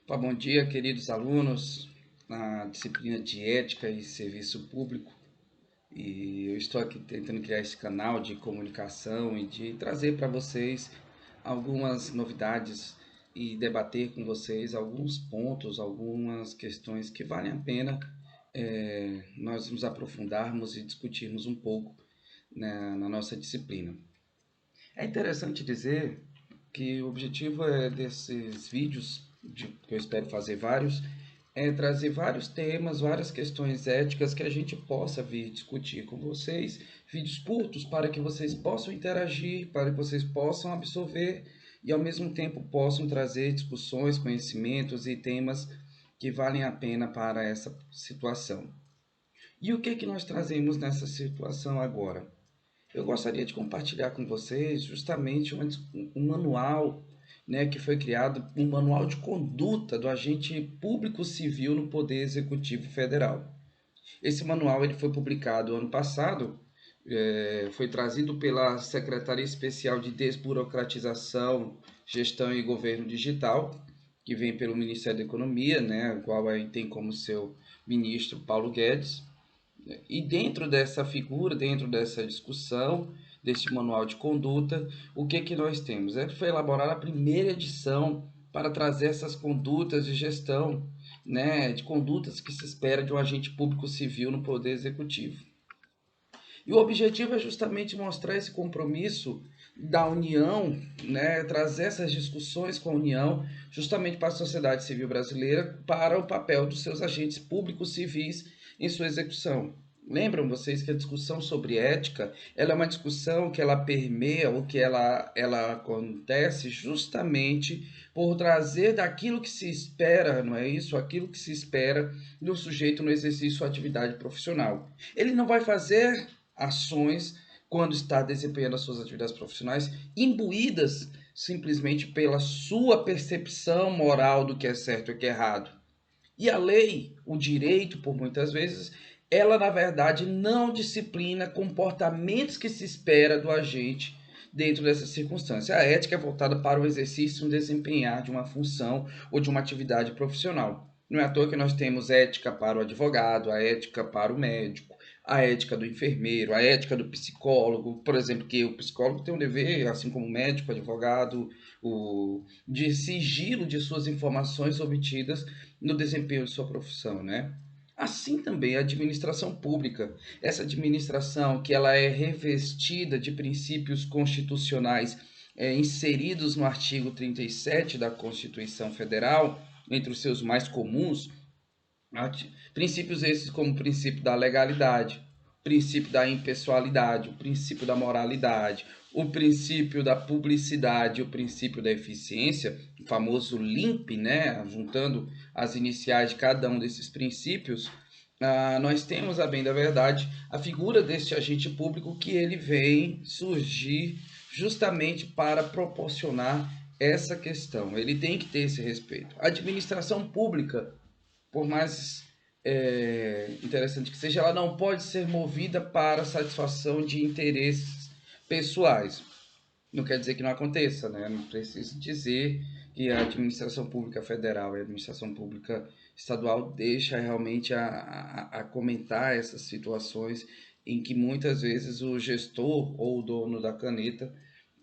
Bom dia, queridos alunos, na disciplina de Ética e Serviço Público. E eu estou aqui tentando criar esse canal de comunicação e de trazer para vocês algumas novidades e debater com vocês alguns pontos, algumas questões que valem a pena nós nos aprofundarmos e discutirmos um pouco, né, na nossa disciplina. É interessante dizer que o objetivo desses vídeos, que eu espero fazer vários, é trazer vários temas, várias questões éticas que a gente possa vir discutir com vocês, vídeos curtos para que vocês possam interagir, para que vocês possam absorver e ao mesmo tempo possam trazer discussões, conhecimentos e temas que valem a pena para essa situação. E o que que nós trazemos nessa situação agora? Eu gostaria de compartilhar com vocês justamente um manual, né, que foi criado, um manual de conduta do agente público civil no Poder Executivo Federal. Esse manual ele foi publicado ano passado, foi trazido pela Secretaria Especial de Desburocratização, Gestão e Governo Digital, que vem pelo Ministério da Economia, né, o qual tem como seu ministro Paulo Guedes. E dentro dessa figura, dentro dessa discussão, deste manual de conduta, o que que nós temos? Foi elaborada a primeira edição para trazer essas condutas de gestão, né, de condutas que se espera de um agente público civil no Poder Executivo. E o objetivo é justamente mostrar esse compromisso da União, né, trazer essas discussões com a União, justamente para a sociedade civil brasileira, para o papel dos seus agentes públicos civis em sua execução. Lembram vocês que a discussão sobre ética, ela é uma discussão que ela permeia, ou que ela acontece justamente por trazer daquilo que se espera, não é isso? Aquilo que se espera do sujeito no exercício de sua atividade profissional. Ele não vai fazer ações quando está desempenhando as suas atividades profissionais imbuídas simplesmente pela sua percepção moral do que é certo e o que é errado. E a lei, o direito, por muitas vezes, ela na verdade não disciplina comportamentos que se espera do agente dentro dessa circunstância. A ética é voltada para o exercício e o desempenhar de uma função ou de uma atividade profissional. Não é à toa que nós temos ética para o advogado, a ética para o médico, a ética do enfermeiro, a ética do psicólogo, por exemplo, que o psicólogo tem um dever, assim como o médico, o advogado, de sigilo de suas informações obtidas no desempenho de sua profissão, né? Assim também a administração pública, essa administração que ela é revestida de princípios constitucionais inseridos no artigo 37 da Constituição Federal, entre os seus mais comuns, princípios esses como o princípio da legalidade, o princípio da impessoalidade, o princípio da moralidade, o princípio da publicidade, o princípio da eficiência, o famoso LIMP, né, juntando as iniciais de cada um desses princípios, nós temos, a bem da verdade, a figura deste agente público que ele vem surgir justamente para proporcionar essa questão. Ele tem que ter esse respeito. A administração pública, por mais interessante que seja, ela não pode ser movida para satisfação de interesses pessoais. Não quer dizer que não aconteça, né? Não preciso dizer que a administração pública federal e a administração pública estadual deixa realmente a comentar essas situações em que muitas vezes o gestor ou o dono da caneta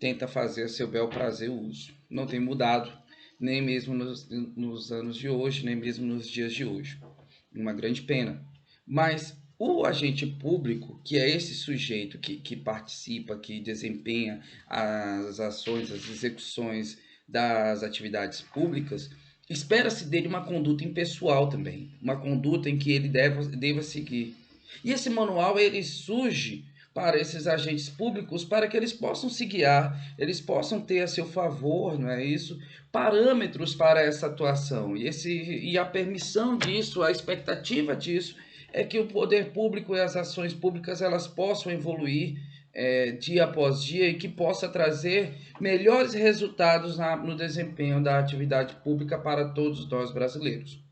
tenta fazer a seu bel prazer o uso. Não tem mudado, nem mesmo nos anos de hoje, nem mesmo nos dias de hoje. Uma grande pena. Mas o agente público, que é esse sujeito que participa, que desempenha as ações, as execuções das atividades públicas, espera-se dele uma conduta impessoal também, uma conduta em que ele deva seguir. E esse manual ele surge para esses agentes públicos para que eles possam se guiar, eles possam ter a seu favor, não é isso? Parâmetros para essa atuação. E a permissão disso, a expectativa disso é que o poder público e as ações públicas elas possam evoluir dia após dia e que possa trazer melhores resultados no desempenho da atividade pública para todos nós brasileiros.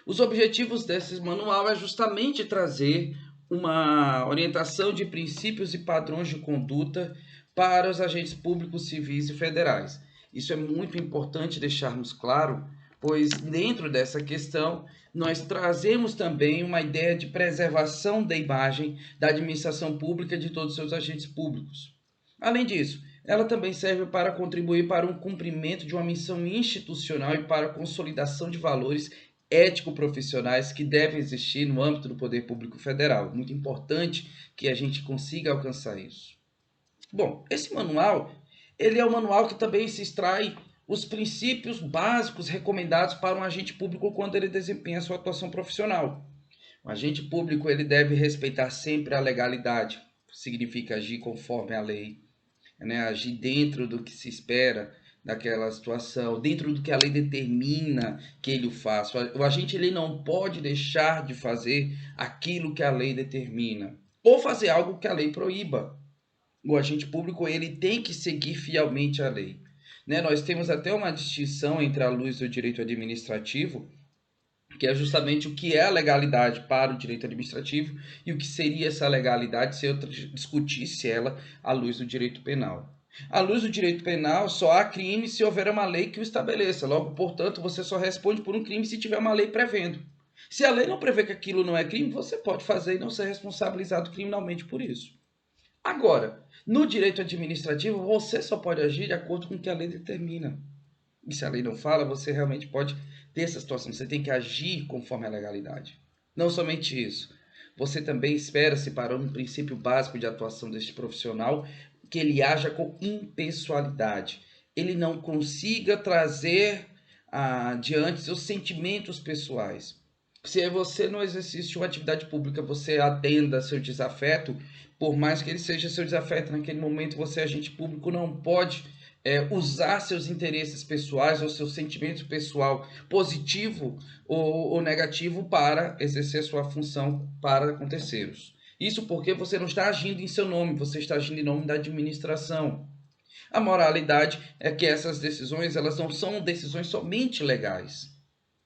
Os objetivos desse manual é justamente trazer uma orientação de princípios e padrões de conduta para os agentes públicos civis e federais. Isso é muito importante deixarmos claro, pois dentro dessa questão nós trazemos também uma ideia de preservação da imagem da administração pública e de todos os seus agentes públicos. Além disso, ela também serve para contribuir para um cumprimento de uma missão institucional e para a consolidação de valores ético-profissionais que devem existir no âmbito do poder público federal. Muito importante que a gente consiga alcançar isso. Bom, esse manual, ele é um manual que também se extrai os princípios básicos recomendados para um agente público quando ele desempenha sua atuação profissional. O agente público ele deve respeitar sempre a legalidade, significa agir conforme a lei, né? Agir dentro do que se espera daquela situação, dentro do que a lei determina que ele o faça. O agente ele não pode deixar de fazer aquilo que a lei determina, ou fazer algo que a lei proíba. O agente público ele tem que seguir fielmente a lei. Né? Nós temos até uma distinção entre a luz do direito administrativo, que é justamente o que é a legalidade para o direito administrativo e o que seria essa legalidade se eu discutisse ela à luz do direito penal. À luz do direito penal, só há crime se houver uma lei que o estabeleça. Logo, portanto, você só responde por um crime se tiver uma lei prevendo. Se a lei não prevê que aquilo não é crime, você pode fazer e não ser responsabilizado criminalmente por isso. Agora, no direito administrativo, você só pode agir de acordo com o que a lei determina. E se a lei não fala, você realmente pode ter essa situação. Você tem que agir conforme a legalidade. Não somente isso. Você também espera-se para um princípio básico de atuação deste profissional que ele haja com impessoalidade. Ele não consiga trazer adiante seus sentimentos pessoais. Se você no exercício de uma atividade pública, você atenda seu desafeto, por mais que ele seja seu desafeto naquele momento, você, agente público, não pode usar seus interesses pessoais ou seu sentimento pessoal positivo ou negativo para exercer sua função para com terceiros. Isso porque você não está agindo em seu nome, você está agindo em nome da administração. A moralidade é que essas decisões elas não são decisões somente legais.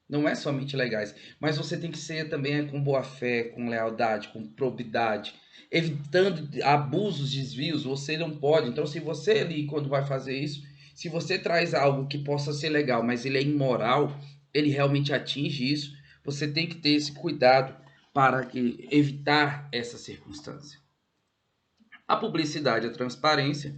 Não é somente legais, mas você tem que ser também com boa fé, com lealdade, com probidade, evitando abusos, desvios. Você não pode. Então, se você ali, quando vai fazer isso, se você traz algo que possa ser legal, mas ele é imoral, ele realmente atinge isso, você tem que ter esse cuidado para evitar essa circunstância. A publicidade e a transparência.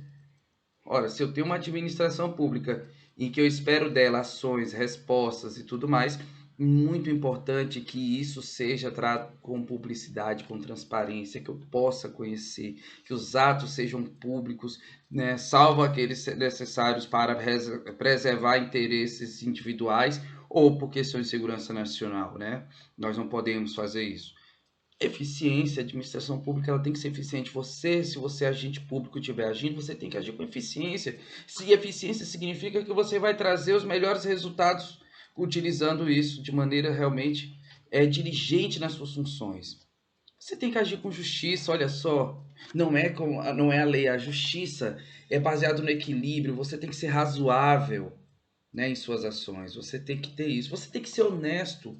Ora, se eu tenho uma administração pública em que eu espero dela ações, respostas e tudo mais, muito importante que isso seja tratado com publicidade, com transparência, que eu possa conhecer, que os atos sejam públicos, né, salvo aqueles necessários para preservar interesses individuais ou por questões de segurança nacional, né? Nós não podemos fazer isso. Eficiência, a administração pública ela tem que ser eficiente. Se você é agente público e estiver agindo, você tem que agir com eficiência. Se eficiência significa que você vai trazer os melhores resultados utilizando isso de maneira realmente diligente nas suas funções. Você tem que agir com justiça, olha só. Não é a lei, a justiça é baseado no equilíbrio. Você tem que ser razoável, né, em suas ações. Você tem que ter isso. Você tem que ser honesto.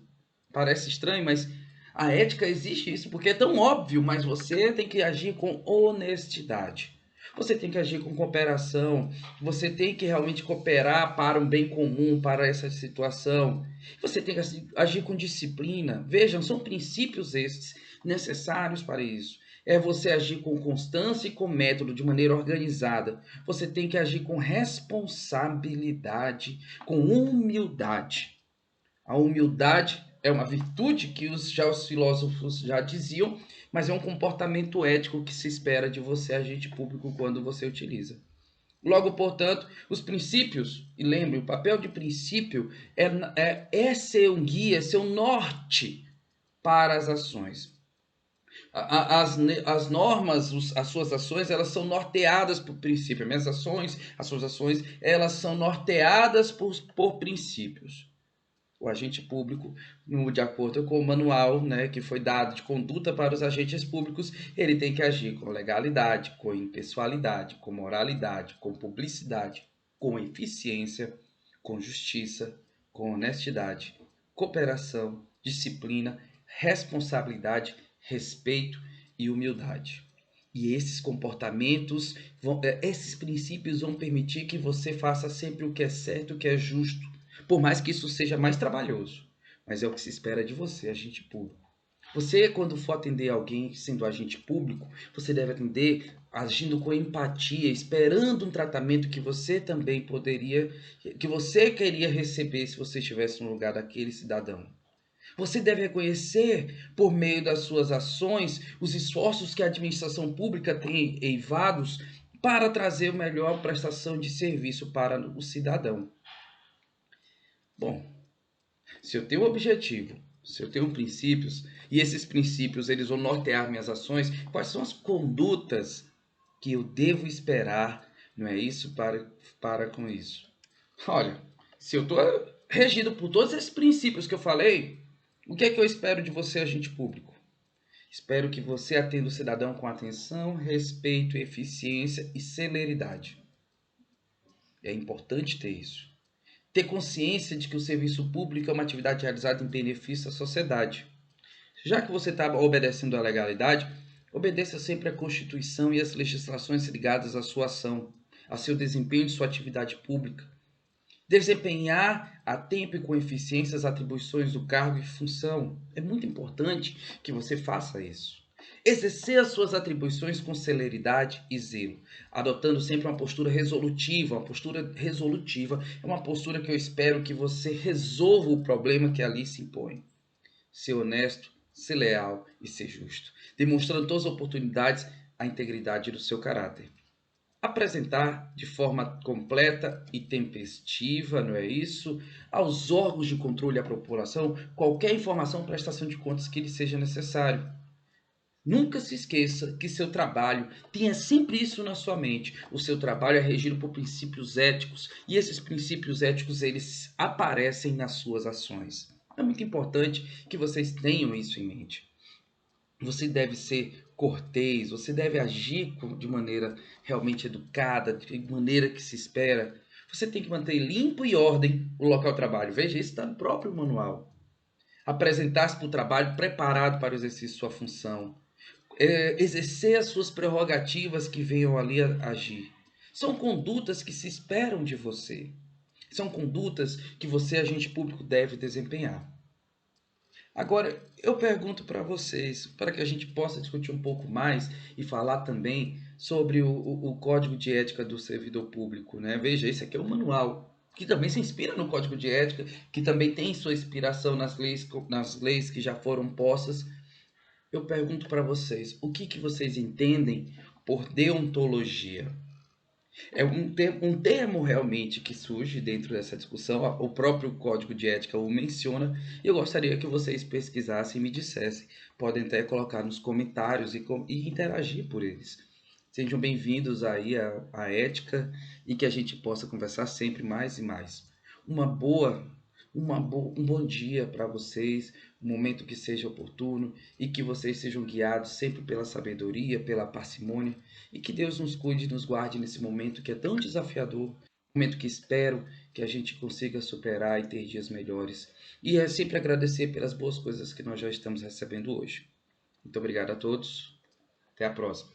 Parece estranho, mas a ética existe isso porque é tão óbvio, mas você tem que agir com honestidade. Você tem que agir com cooperação, você tem que realmente cooperar para um bem comum, para essa situação. Você tem que agir com disciplina. Vejam, são princípios estes necessários para isso. É você agir com constância e com método, de maneira organizada. Você tem que agir com responsabilidade, com humildade. A humildade é uma virtude que os filósofos já diziam, mas é um comportamento ético que se espera de você, agente público, quando você utiliza. Logo, portanto, os princípios, e lembre, o papel de princípio é ser um guia, ser um norte para as ações. As normas, as suas ações, elas são norteadas por princípios. As minhas ações, as suas ações, elas são norteadas por princípios. O agente público, de acordo com o manual, né, que foi dado de conduta para os agentes públicos, ele tem que agir com legalidade, com impessoalidade, com moralidade, com publicidade, com eficiência, com justiça, com honestidade, cooperação, disciplina, responsabilidade, respeito e humildade. E esses comportamentos, esses princípios vão permitir que você faça sempre o que é certo, o que é justo, Por mais que isso seja mais trabalhoso, mas é o que se espera de você, agente público. Você, quando for atender alguém sendo agente público, você deve atender agindo com empatia, esperando um tratamento que você também poderia, que você queria receber se você estivesse no lugar daquele cidadão. Você deve reconhecer, por meio das suas ações, os esforços que a administração pública tem eivados para trazer a melhor prestação de serviço para o cidadão. Bom, se eu tenho um objetivo, se eu tenho princípios, e esses princípios eles vão nortear minhas ações, quais são as condutas que eu devo esperar, não é isso, para com isso? Olha, se eu estou regido por todos esses princípios que eu falei, o que é que eu espero de você, agente público? Espero que você atenda o cidadão com atenção, respeito, eficiência e celeridade. É importante ter isso. Ter consciência de que o serviço público é uma atividade realizada em benefício à sociedade. Já que você está obedecendo à legalidade, obedeça sempre à Constituição e às legislações ligadas à sua ação, a seu desempenho de sua atividade pública. Desempenhar a tempo e com eficiência as atribuições do cargo e função. É muito importante que você faça isso. Exercer as suas atribuições com celeridade e zelo, adotando sempre uma postura resolutiva. Uma postura resolutiva é uma postura que eu espero que você resolva o problema que ali se impõe. Ser honesto, ser leal e ser justo, demonstrando todas as oportunidades a integridade do seu caráter. Apresentar de forma completa e tempestiva, não é isso, aos órgãos de controle e à população qualquer informação ou prestação de contas que lhe seja necessário. Nunca se esqueça que seu trabalho, tenha sempre isso na sua mente, o seu trabalho é regido por princípios éticos e esses princípios éticos eles aparecem nas suas ações. É muito importante que vocês tenham isso em mente. Você deve ser cortês, você deve agir de maneira realmente educada, de maneira que se espera. Você tem que manter limpo e ordem o local de trabalho. Veja, isso está no próprio manual. Apresentar-se para o trabalho preparado para o exercício de sua função. Exercer as suas prerrogativas que venham ali a agir. São condutas que se esperam de você. São condutas que você, agente público, deve desempenhar. Agora, eu pergunto para vocês, para que a gente possa discutir um pouco mais e falar também sobre o Código de Ética do Servidor Público, né? Veja, esse aqui é o manual, que também se inspira no Código de Ética, que também tem sua inspiração nas leis que já foram postas. Eu pergunto para vocês, o que vocês entendem por deontologia? É um termo realmente que surge dentro dessa discussão, o próprio Código de Ética o menciona, e eu gostaria que vocês pesquisassem e me dissessem. Podem até colocar nos comentários e interagir por eles. Sejam bem-vindos aí à ética e que a gente possa conversar sempre mais e mais. Uma boa, um bom dia para vocês, um momento que seja oportuno e que vocês sejam guiados sempre pela sabedoria, pela parcimônia e que Deus nos cuide e nos guarde nesse momento que é tão desafiador, momento que espero que a gente consiga superar e ter dias melhores. E é sempre agradecer pelas boas coisas que nós já estamos recebendo hoje. Muito obrigado a todos. Até a próxima.